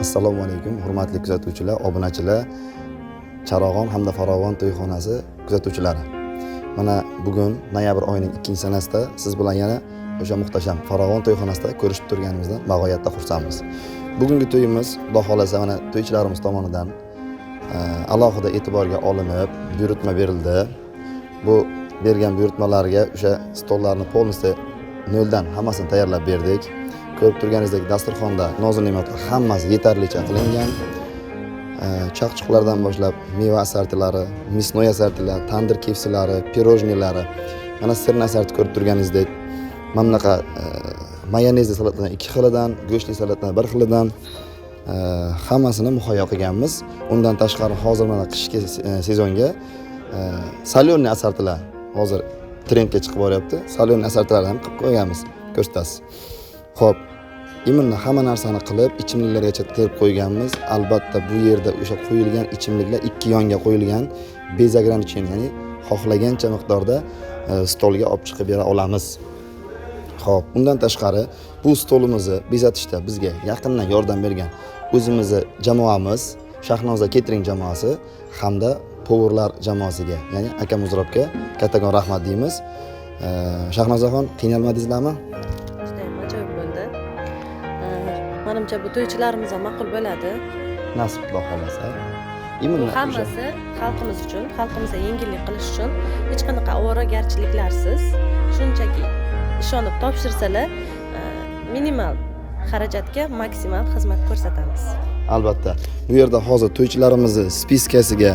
Assalomu alaykum, hurmatli kuzatuvchilar, obunachilar, Charog'on hamda Farovon to'yxonasi kuzatuvchilari. Mana bugun noyabr oyining 2-sanasida siz bilan yana o'sha muhtasham Farovon to'yxonasida ko'rishib turganimizdan bag'oyatda xursandmiz. Bugungi to'yimiz, Xudo xolasa, mana to'ychilarimiz tomonidan alohida e'tiborga olinib, buyurtma berildi. Bu bergan buyurtmalarga o'sha stollarni polnisi noldan hammasini tayyorlab berdik. Ko'rib turganingizdek, dasturxonda noz-ne'matlar hammasi yetarlicha qilingan. Chaqchuqlardan boshlab meva assortilari, мясной assortilar, tandir kefsilari, pirojnilari. Mana sirni assorti ko'rib turganingizdek, mana bunaqa mayonezli salatlar 2 xilidan, go'shtli salatlar 1 xilidan hammasini muhayyo qilganmiz. Undan tashqari hozir mana qishki sezonga solyonniy assortilar hozir trendga chiqib boryapti. Solyonniy assortilarni ham qilib qo'yganmiz. Ko'rsatasiz. Xo'p, imonni hamma narsani qilib, ichimliklargacha terib qo'yganmiz. Albatta bu yerda o'sha qo'yilgan ichimliklar 2 yonga qo'yilgan bezagranchen, ya'ni xohlagancha miqdorda stolga olib chiqib bera olamiz. Xo'p, undan tashqari bu stolimizni bezatishda bizga yaqindan yordam bergan o'zimizni jamoamiz, Shahnoza Catering jamoasi hamda powerlar jamoasiga, ya'ni aka Muzrobga kattakon rahmat deymiz. Shahnozaxon, qiynalmadingizlarmi? Menimcha bu to'ychilarimiz ham ma'qul bo'ladi. Nasib Xudo xolasa. Hammasi xalqimiz uchun, xalqimizga yengillik qilish uchun hech qanaqa ovoragarchiliklarsiz, shunchaki ishonib topshirsalar, minimal xarajatga maksimal xizmat ko'rsatamiz. Albatta. Bu yerda hozir to'ychilarimizni spiskasiga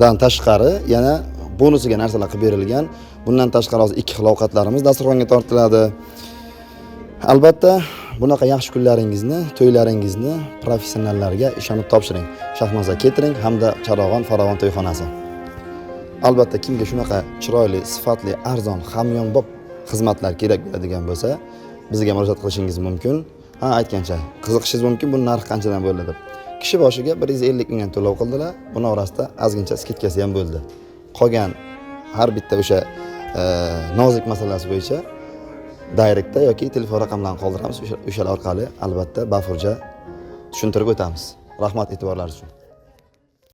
dan tashqari yana bonusiga narsalar qilib berilgan. Bundan tashqari hozir 2 xil ovqatlarimiz dasturxonga tortiladi. Albatta, bunaqa yaxshi kunlaringizni, to'ylaringizni professionallarga ishonib topshiring. Shahnoza Catering hamda Charog'on Farovon to'yxonasi. Albatta, kimga shunaqa chiroyli, sifatli, arzon, hamyonbop xizmatlar kerak bo'ladigan bo'lsa, bizga murojaat qilishingiz mumkin. Aytgancha, qiziqishingiz mumkin, bu narx qanchadan bo'ladi deb. Kishi boshiga 150 mingdan to'lov qildilar. Buni orasida ozgincha skidkasi ham bo'ldi. Qolgan har bitta o'sha nozik masalasi bo'yicha direktda yoki telefon raqamlarini qoldiramiz. O'shalar orqali albatta bafurja tushuntirib o'tamiz. Rahmat e'tiborlaringiz uchun.